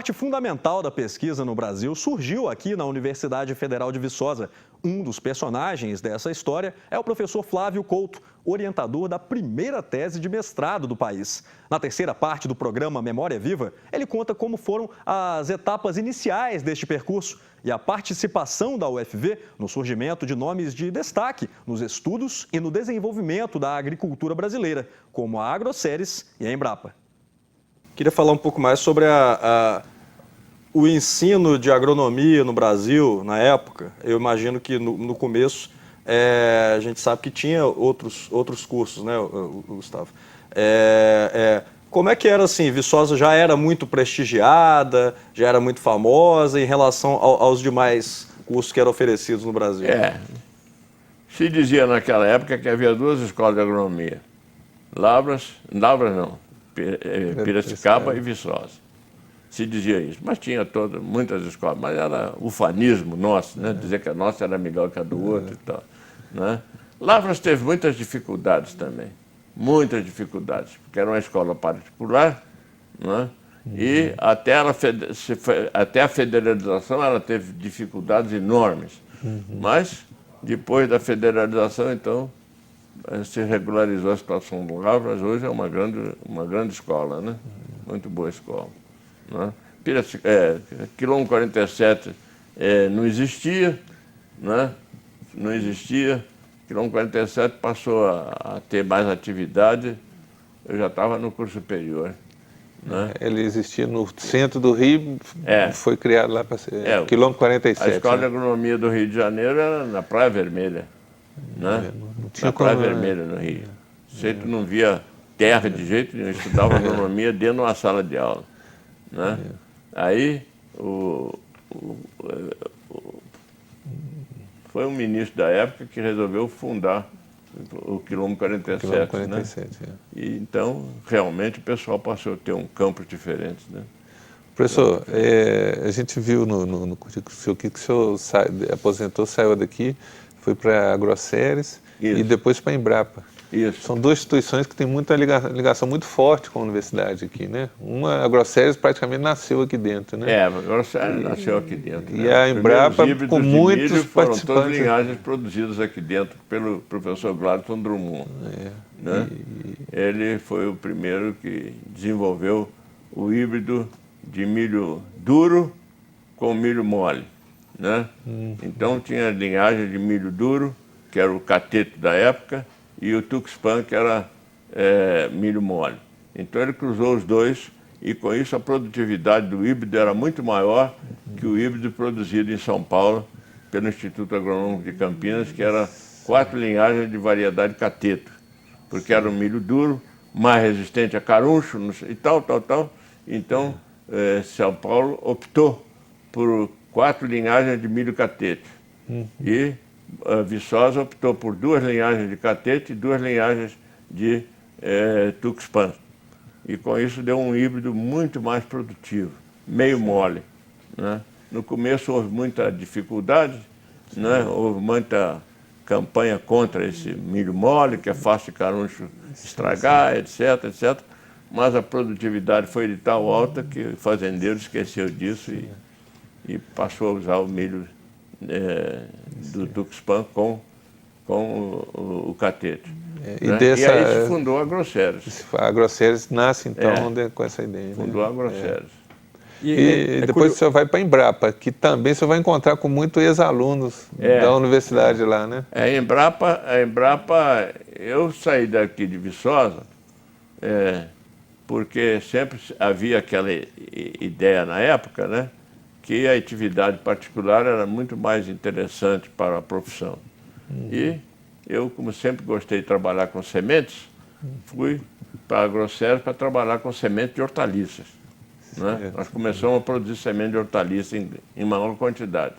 parte fundamental da pesquisa no Brasil surgiu aqui na Universidade Federal de Viçosa. Um dos personagens dessa história é o professor Flávio Couto, orientador da primeira tese de mestrado do país. Na terceira parte do programa Memória Viva, ele conta como foram as etapas iniciais deste percurso e a participação da UFV no surgimento de nomes de destaque nos estudos e no desenvolvimento da agricultura brasileira, como a Agroceres e a Embrapa. Queria falar um pouco mais sobre o ensino de agronomia no Brasil, na época. Eu imagino que no começo a gente sabe que tinha outros cursos, né, Gustavo? Como é que era assim? Viçosa já era muito prestigiada, já era muito famosa em relação aos demais cursos que eram oferecidos no Brasil? Se dizia naquela época que havia duas escolas de agronomia. Lavras não, Piracicaba e Viçosa. Se dizia isso, mas tinha muitas escolas, mas era ufanismo nosso, né? Dizer que a nossa era melhor que a do outro e tal, né? Lavras teve muitas dificuldades também, muitas dificuldades, porque era uma escola particular, né? E até a federalização ela teve dificuldades enormes, mas depois da federalização, então, se regularizou a situação do Lavras. Hoje é uma grande escola, né? Muito boa escola, né? Quilombo 47 não existia, né? Não existia. Quilombo 47 passou a ter mais atividade. Eu já estava no curso superior, né? Ele existia no centro do Rio, foi criado lá para ser Quilombo 47. A Escola de Agronomia do Rio de Janeiro era na Praia Vermelha, né? Na Praia Vermelha, no Rio. Você não via terra de jeito nenhum, estudava agronomia dentro de uma sala de aula, né? Aí foi um ministro da época que resolveu fundar o Quilombo 47, Quilombo 47, né? E então, realmente, o pessoal passou a ter um campo diferente, né? Professor, a gente viu no currículo que o senhor aposentou, saiu daqui, foi para a Agroceres e depois para a Embrapa. Isso. São duas instituições que têm muita ligação muito forte com a universidade aqui, né? Uma, a Agroceres, praticamente nasceu aqui dentro, né? A Agroceres nasceu aqui dentro. E a Embrapa, com muitos participantes. Foram todas linhagens produzidas aqui dentro pelo professor Gladson Drummond, né? Ele foi o primeiro que desenvolveu o híbrido de milho duro com milho mole, né? Então tinha a linhagem de milho duro, que era o cateto da época, e o Tuxpan, que era milho mole. Então ele cruzou os dois e com isso a produtividade do híbrido era muito maior que o híbrido produzido em São Paulo pelo Instituto Agronômico de Campinas, que era 4 linhagens de variedade cateto, porque era um milho duro, mais resistente a caruncho e tal. Então São Paulo optou por 4 linhagens de milho cateto. E a Viçosa optou por 2 linhagens de catete e 2 linhagens de Tuxpan. E com isso deu um híbrido muito mais produtivo, meio mole, né? No começo houve muita dificuldade, né? Houve muita campanha contra esse milho mole, que é fácil de caruncho estragar, etc. Mas a produtividade foi de tal alta que o fazendeiro esqueceu disso e passou a usar o milho do Tuxpan com o catete. E aí se fundou a Agroceres. A Agroceres nasce, então, com essa ideia. Fundou a Agroceres. E depois o senhor vai para a Embrapa, que também você vai encontrar com muitos ex-alunos da universidade lá, né? A Embrapa, eu saí daqui de Viçosa, porque sempre havia aquela ideia na época, né, que a atividade particular era muito mais interessante para a profissão. E eu, como sempre gostei de trabalhar com sementes, fui para a Agroceres para trabalhar com sementes de hortaliças, né? Nós começamos a produzir semente de hortaliça em maior quantidade.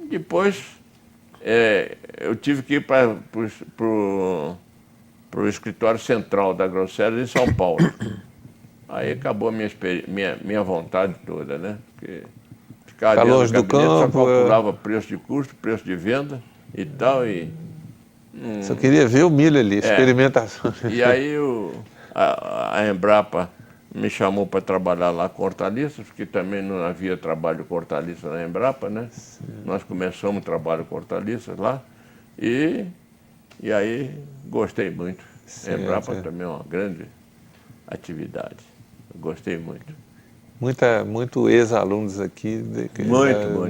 Depois, eu tive que ir para o escritório central da Agroceres em São Paulo. Aí acabou a minha vontade toda, né? Porque ficar dentro longe do campo, só calculava preço de custo, preço de venda e tal. Só queria ver o milho ali, experimentação. E aí a Embrapa me chamou para trabalhar lá com hortaliças, porque também não havia trabalho com hortaliças na Embrapa, né? Sim. Nós começamos o trabalho com hortaliças lá e aí gostei muito. A Embrapa também é uma grande atividade. Eu gostei muito. Muito ex-alunos aqui.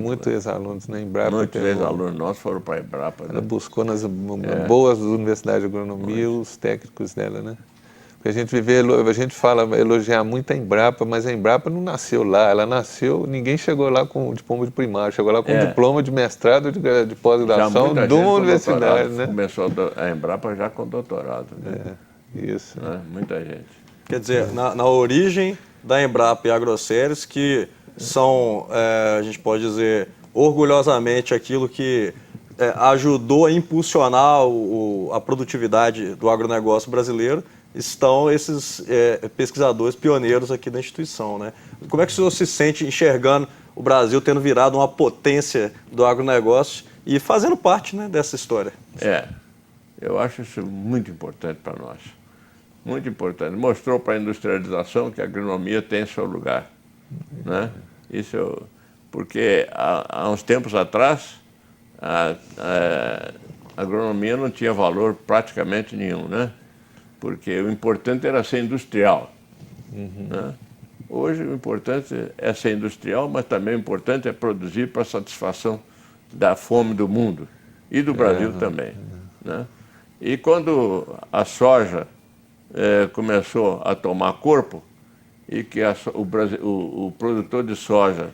Muito ex-alunos na Embrapa. Muitos ex-alunos nossos foram para a Embrapa. Ela buscou nas boas universidades de agronomia os técnicos dela, né? Porque a gente fala elogiar muito a Embrapa, mas a Embrapa não nasceu lá. Ela nasceu, ninguém chegou lá com diploma de primário, chegou lá com diploma de mestrado, de pós-graduação de uma universidade, né? Começou a Embrapa já com doutorado. Né? Isso. Né? Muita gente. Quer dizer, na origem da Embrapa e Agroceres, que são, a gente pode dizer, orgulhosamente aquilo que ajudou a impulsionar a produtividade do agronegócio brasileiro, estão esses pesquisadores pioneiros aqui da instituição, né? Como é que o senhor se sente enxergando o Brasil tendo virado uma potência do agronegócio e fazendo parte, né, dessa história? Eu acho isso muito importante para nós. Muito importante. Mostrou para a industrialização que a agronomia tem seu lugar. Né? Porque há uns tempos atrás, a agronomia não tinha valor praticamente nenhum, né? Porque o importante era ser industrial. Né? Hoje o importante é ser industrial, mas também o importante é produzir para a satisfação da fome do mundo e do Brasil também. Né? E quando a soja começou a tomar corpo e que o produtor de soja,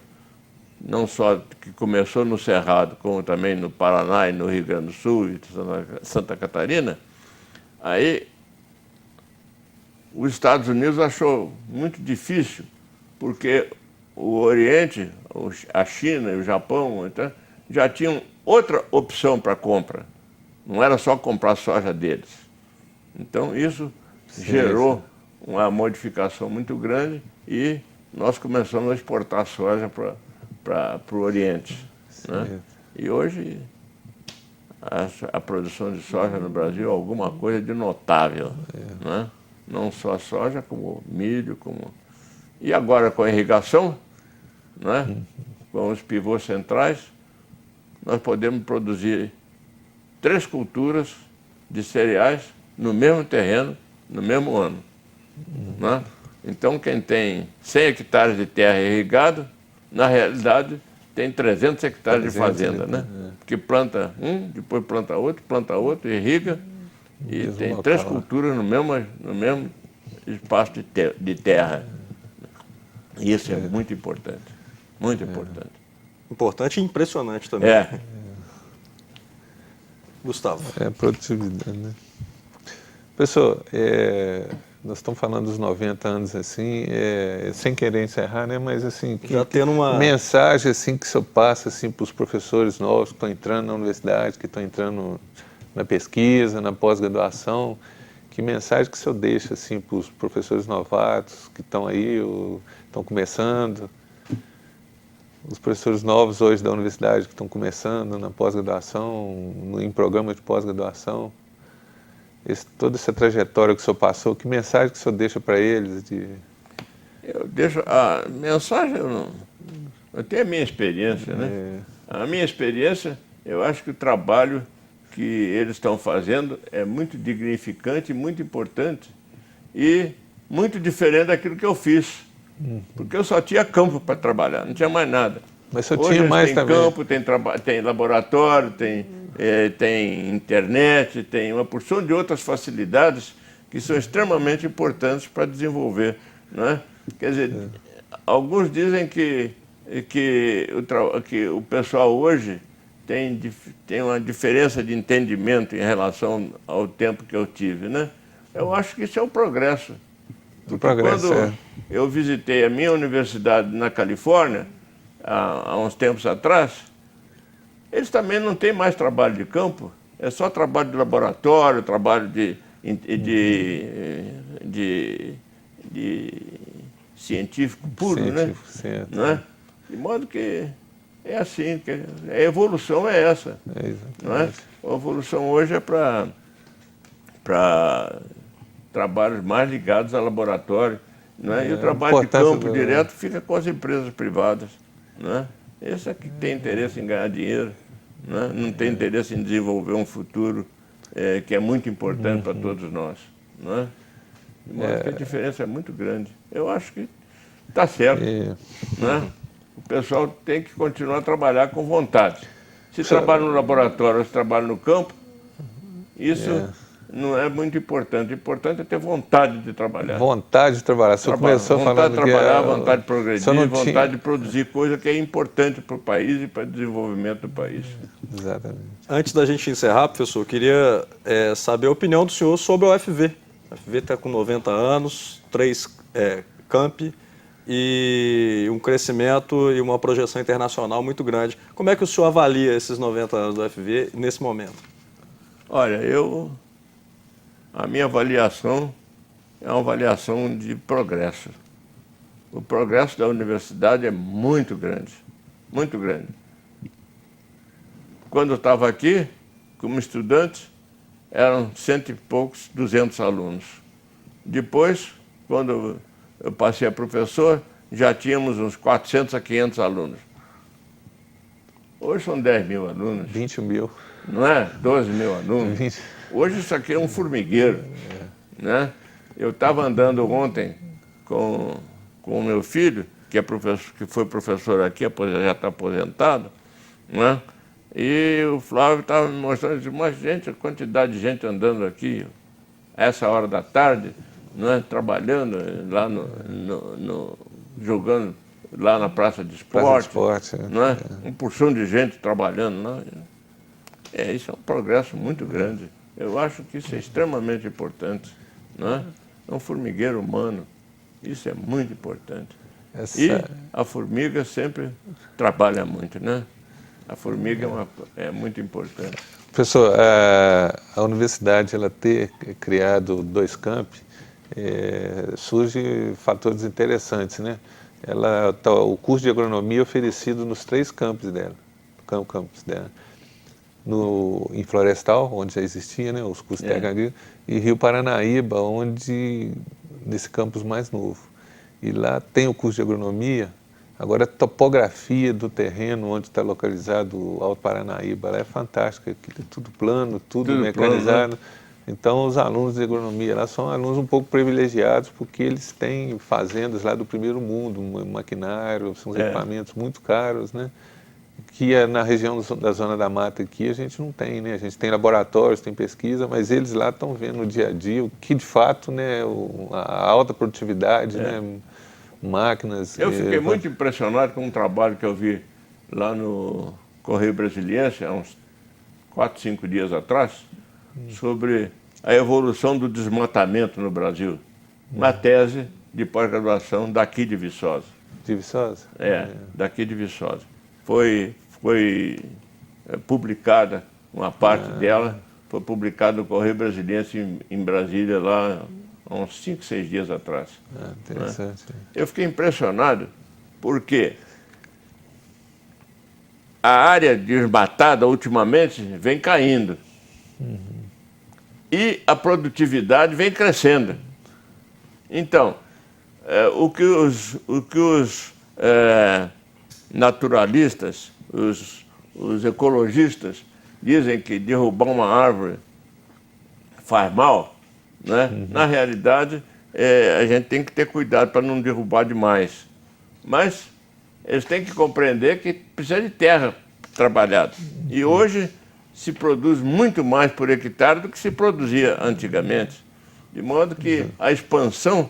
não só que começou no Cerrado, como também no Paraná e no Rio Grande do Sul e Santa Catarina, aí os Estados Unidos achou muito difícil, porque o Oriente, a China e o Japão então, já tinham outra opção para compra. Não era só comprar soja deles. Então isso gerou uma modificação muito grande e nós começamos a exportar soja para o Oriente. Né? E hoje a produção de soja no Brasil é alguma coisa de notável. Né? Não só a soja, como milho, E agora com a irrigação, né? Com os pivôs centrais, nós podemos produzir 3 culturas de cereais no mesmo terreno, no mesmo ano. Né? Então, quem tem 100 hectares de terra irrigada, na realidade, tem 300 hectares de fazenda, né? Porque planta depois planta outro, irriga, e tem 3 culturas no mesmo espaço de terra. E isso é muito importante, muito importante. Importante e impressionante também. Gustavo. Produtividade, né? Professor, nós estamos falando dos 90 anos, assim, sem querer encerrar, né? Mas, assim, já tendo uma mensagem, assim, que o senhor passa, assim, para os professores novos que estão entrando na universidade, que estão entrando na pesquisa, na pós-graduação, que mensagem que o senhor deixa, assim, para os professores novatos que estão aí, estão começando, os professores novos hoje da universidade que estão começando na pós-graduação, em programa de pós-graduação? Toda essa trajetória que o senhor passou, que mensagem que o senhor deixa para eles? Eu deixo a mensagem, eu tenho a minha experiência, né? A minha experiência, eu acho que o trabalho que eles estão fazendo é muito dignificante, muito importante e muito diferente daquilo que eu fiz. Porque eu só tinha campo para trabalhar, não tinha mais nada. Mas só tinha mais também. Tem campo, tem laboratório, tem internet, tem uma porção de outras facilidades que são extremamente importantes para desenvolver. Né? Quer dizer, alguns dizem que o pessoal hoje tem uma diferença de entendimento em relação ao tempo que eu tive. Né? Eu acho que isso é um progresso. Quando eu visitei a minha universidade na Califórnia, há uns tempos atrás, eles também não têm mais trabalho de campo, é só trabalho de laboratório, trabalho de científico puro, né? Certo. Né? De modo que é assim, a evolução é essa. Não é? A evolução hoje é para trabalhos mais ligados ao laboratório né? E o trabalho de campo direto fica com as empresas privadas, né? Esse é que tem interesse em ganhar dinheiro, né? Não tem interesse em desenvolver um futuro que é muito importante para todos nós, né? De modo que a diferença é muito grande. Eu acho que está certo, né? O pessoal tem que continuar a trabalhar com vontade. Se trabalha no laboratório ou se trabalha no campo, isso não é muito importante. O importante é ter vontade de trabalhar. Vontade de trabalhar. Você começou vontade de trabalhar, vontade de progredir, vontade de produzir coisa que é importante para o país e para o desenvolvimento do país. Exatamente. Antes da gente encerrar, professor, eu queria saber a opinião do senhor sobre a UFV. A UFV está com 90 anos, 3 campi e um crescimento e uma projeção internacional muito grande. Como é que o senhor avalia esses 90 anos da UFV nesse momento? Olha, a minha avaliação é uma avaliação de progresso. O progresso da universidade é muito grande, muito grande. Quando eu estava aqui, como estudante, eram 100 e poucos, 200 alunos. Depois, quando eu passei a professor, já tínhamos uns 400 a 500 alunos. Hoje são 10 mil alunos. 20 mil. Não é? 12 mil alunos. Hoje isso aqui é um formigueiro, né? Eu estava andando ontem com o meu filho, que foi professor aqui, já está aposentado, né? E o Flávio estava me mostrando, disse, mas gente, a quantidade de gente andando aqui, a essa hora da tarde, né? Trabalhando lá jogando lá na Praça de Esporte, né? Um porção de gente trabalhando, né? Isso é um progresso muito grande. Eu acho que isso é extremamente importante, né? É um formigueiro humano. Isso é muito importante. E a formiga sempre trabalha muito, né? A formiga é muito importante. Professor, a universidade ela ter criado 2 campi, surge fatores interessantes, né? O curso de agronomia é oferecido nos 3 campos dela, campus dela. Em Florestal, onde já existia, né, os cursos técnicos agrícolas, e Rio Paranaíba, nesse campus mais novo. E lá tem o curso de agronomia. Agora a topografia do terreno onde está localizado o Alto Paranaíba, lá é fantástica, é tudo plano, tudo mecanizado. Plano, né? Então os alunos de agronomia lá são alunos um pouco privilegiados, porque eles têm fazendas lá do primeiro mundo, maquinário, são equipamentos muito caros, né? Que na região da Zona da Mata aqui a gente não tem, né? A gente tem laboratórios, tem pesquisa, mas eles lá estão vendo no dia a dia o que de fato, né, a alta produtividade, né, máquinas... Eu fiquei muito impressionado com um trabalho que eu vi lá no Correio Brasiliense, há uns 4, 5 dias atrás, sobre a evolução do desmatamento no Brasil, uma tese de pós-graduação daqui de Viçosa. De Viçosa? Daqui de Viçosa. Foi publicada, uma parte dela, foi publicada no Correio Brasiliense em Brasília, lá há uns 5, 6 dias atrás. Interessante. Né? Eu fiquei impressionado porque a área desmatada ultimamente vem caindo e a produtividade vem crescendo. Então, o que os naturalistas, os ecologistas, dizem que derrubar uma árvore faz mal, né? Na realidade, a gente tem que ter cuidado para não derrubar demais. Mas eles têm que compreender que precisa de terra trabalhada. E hoje se produz muito mais por hectare do que se produzia antigamente. De modo que a expansão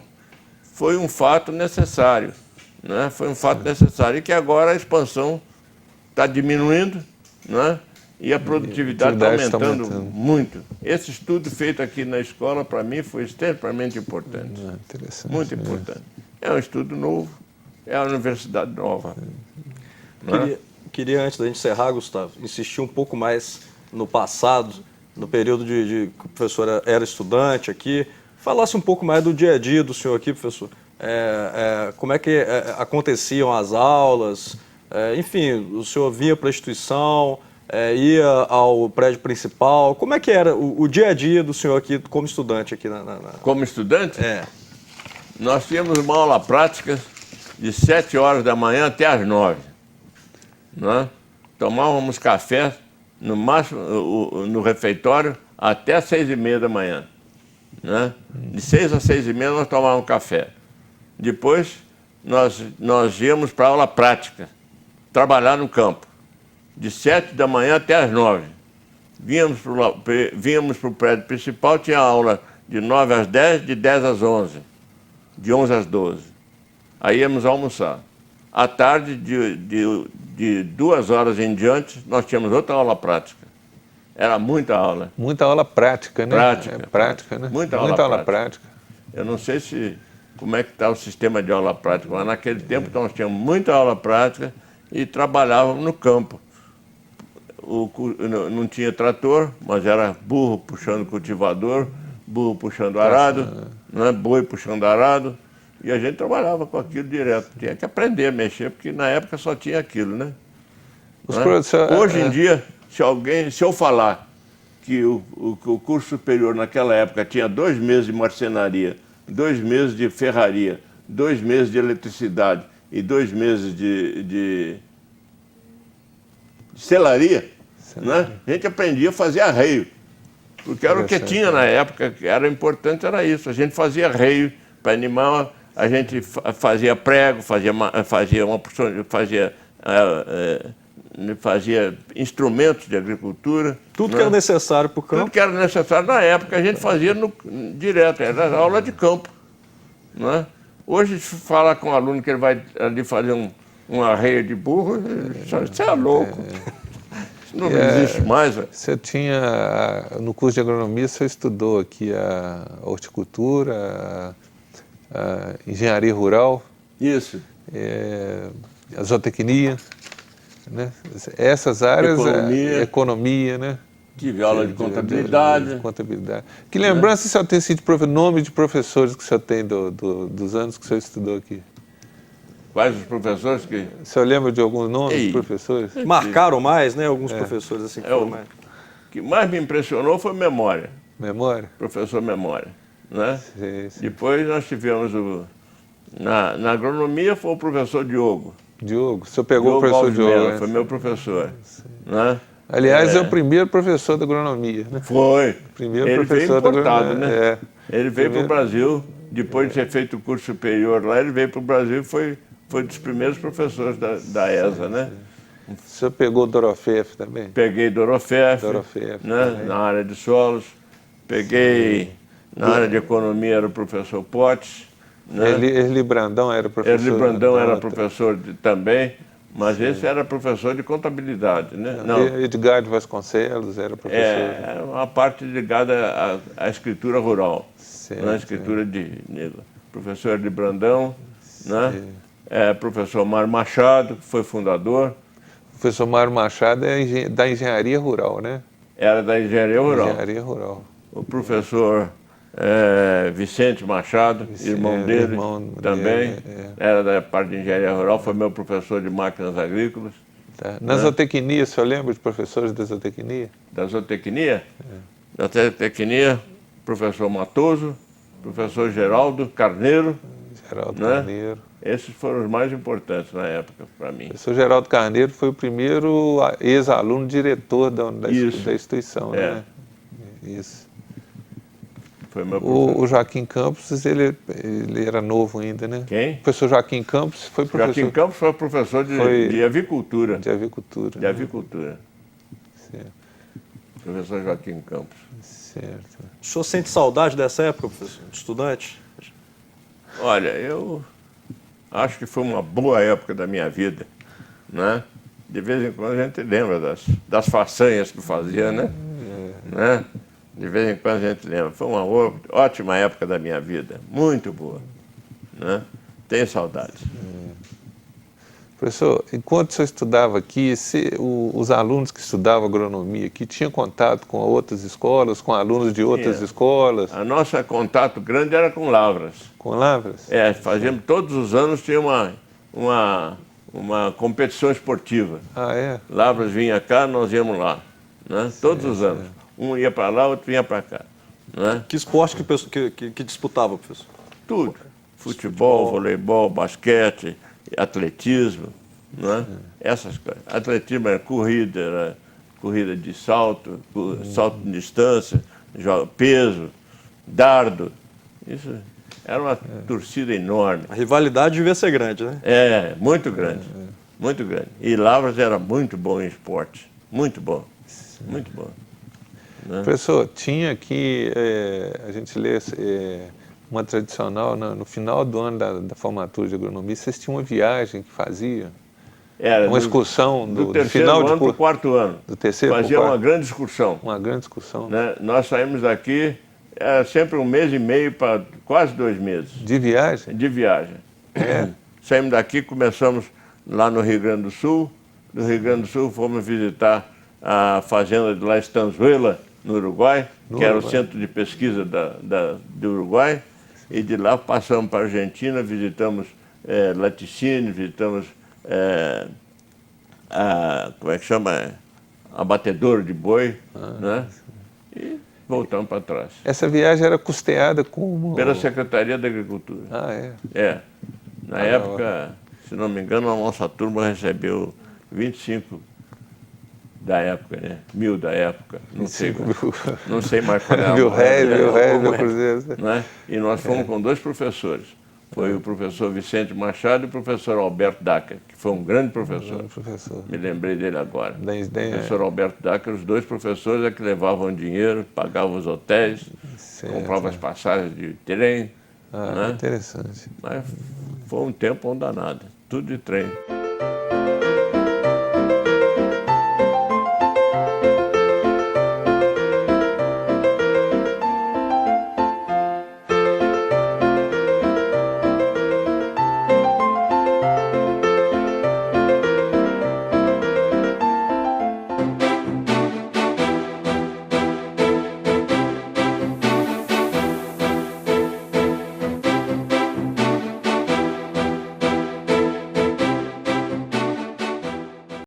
foi um fato necessário. Né? Foi um fato necessário e que agora a expansão está diminuindo, né? E a produtividade está aumentando muito. Esse estudo feito aqui na escola, para mim, foi extremamente importante. Muito importante. É um estudo novo, é uma universidade nova. Queria, antes da gente encerrar, Gustavo, insistir um pouco mais no passado, no período que o professor era estudante aqui. Falasse um pouco mais do dia a dia do senhor aqui, professor. Como é que aconteciam as aulas, enfim, o senhor vinha para a instituição, ia ao prédio principal, como é que era o dia a dia do senhor aqui como estudante aqui Como estudante? nós tínhamos uma aula prática de 7 horas da manhã até às 9. Né? Tomávamos café, no máximo, no refeitório, até às 6h30 da manhã. Né? De 6 às 6h30 nós tomávamos café. Depois nós íamos para a aula prática, trabalhar no campo, de 7 da manhã até às 9. Vínhamos para o prédio principal, tinha aula de 9 às 10, de 10 às 11, de 11 às 12. Aí íamos almoçar. À tarde, de 2 horas em diante, nós tínhamos outra aula prática. Era muita aula. Muita aula prática, né? Prática. Prática, né? Muita aula prática. Eu não sei como é que está o sistema de aula prática, mas naquele tempo nós tínhamos muita aula prática e trabalhávamos no campo. Não tinha trator, mas era burro puxando cultivador, burro puxando arado, né? Boi puxando arado, e a gente trabalhava com aquilo direto. Tinha que aprender a mexer, porque na época só tinha aquilo, né? Hoje em dia, se eu falar que o curso superior naquela época tinha 2 meses de marcenaria, 2 meses de ferraria, 2 meses de eletricidade e 2 meses de selaria, né? A gente aprendia a fazer arreio, porque era o que tinha na época, que era importante, era isso. A gente fazia arreio para animal, a gente fazia prego, fazia instrumentos de agricultura. Tudo né? que era necessário para o campo. Tudo que era necessário na época, a gente fazia direto, era aula de campo. Né? Hoje, se falar com um aluno que ele vai ali fazer um arreio de burro, você é louco. Isso não existe mais. Você tinha, no curso de agronomia, você estudou aqui a horticultura, a engenharia rural. Isso. A zootecnia. Né? Essas áreas, economia, né? Tive aula de contabilidade. Que lembrança o senhor tem assim, de nome de professores que o senhor tem dos anos que o senhor estudou aqui? Quais os professores que... O senhor lembra de alguns nomes de professores? Marcaram mais, né? Alguns professores assim que foram mais. O que mais me impressionou foi memória. Memória? Professor Memória. Né? Sim. Depois nós tivemos na agronomia foi o professor Diogo. Diogo, o senhor pegou o professor Diogo, né? Foi meu professor. Né? Aliás, é o primeiro professor da agronomia, né? Foi. Primeiro ele professor veio importado, da agronomia. Né? Ele veio para o Brasil, depois de ter feito o curso superior lá, ele veio para o Brasil e foi dos primeiros professores da ESA, né? O senhor pegou Dorofeff também? Peguei Dorofeff, né? Na área de solos. Peguei, na área de economia, era o professor Potts. Né? Erli Brandão era professor? Erli Brandão era professor também, mas esse era professor de contabilidade, né? Não. Edgar de Vasconcelos era professor? É uma parte ligada à escritura rural, né? Escritura de professor Erli Brandão, né? Professor Mário Machado, que foi fundador. O professor Mário Machado é da engenharia rural, né? Era da engenharia rural. Engenharia rural. O professor Vicente Machado, irmão dele, também, era da parte de engenharia rural, foi meu professor de máquinas agrícolas. Tá. Na zootecnia, o senhor lembra de professores da zootecnia? Da zootecnia? Da zootecnia, professor Matoso, professor Geraldo Carneiro. Geraldo Carneiro. Esses foram os mais importantes na época para mim. O professor Geraldo Carneiro foi o primeiro ex-aluno diretor da instituição, né? Isso. Foi meu professor. O Joaquim Campos, ele era novo ainda, né? Quem? O professor Joaquim Campos foi professor... Joaquim Campos foi professor de avicultura. De avicultura. De avicultura. Certo. Professor Joaquim Campos. Certo. O senhor sente saudade dessa época, professor? De estudante? Olha, eu acho que foi uma boa época da minha vida, né? De vez em quando a gente lembra das façanhas que fazia, né? Né? De vez em quando a gente lembra. Foi uma ótima época da minha vida, muito boa, né? Tenho saudades. Professor, enquanto o senhor estudava aqui, os alunos que estudavam agronomia aqui tinham contato com outras escolas, com alunos de outras escolas? A nossa contato grande era com Lavras. Com Lavras? Fazíamos, todos os anos tinha uma competição esportiva. Ah, é? Lavras vinha cá, nós íamos lá, né? Todos os anos. Um ia para lá, outro vinha para cá. Né? Que esporte que disputava, professor? Tudo. Futebol, voleibol, basquete, atletismo, não é? Essas coisas. Atletismo era corrida de salto, salto de distância, peso, dardo. Isso era uma torcida enorme. A rivalidade devia ser grande, né? Muito grande, muito grande. E Lavras era muito bom em esporte, muito bom, muito bom. Né? Professor, tinha aqui, a gente lê uma tradicional, no final do ano da formatura de agronomia, vocês tinham uma viagem que fazia? Era uma excursão do do terceiro final ano para o quarto ano. Do terceiro Fazia pro uma quarto. grande excursão. Uma grande discussão. Né? Nós saímos daqui, era sempre 1 mês e meio para quase 2 meses. De viagem? De viagem. Saímos daqui, começamos lá no Rio Grande do Sul. Do Rio Grande do Sul fomos visitar a fazenda de La Estanzuela, no Uruguai, que era o centro de pesquisa do Uruguai. E de lá passamos para a Argentina, visitamos laticínios, visitamos como é que chama? Abatedouro de boi, né? E voltamos para trás. Essa viagem era custeada como... Pela Secretaria da Agricultura. Ah, é? Na época, se não me engano, a nossa turma recebeu 25 da época, né? 1000 da época, não sei mais qual era. Mil réis, meu cruzeiro. Né? E nós fomos com 2 professores. Foi o professor Vicente Machado e o professor Alberto Dacker, que foi um grande professor. Me lembrei dele agora. O professor Alberto Dacker, os 2 professores é que levavam dinheiro, pagavam os hotéis, compravam as passagens de trem. Né? Interessante. Mas foi um tempo danado, tudo de trem.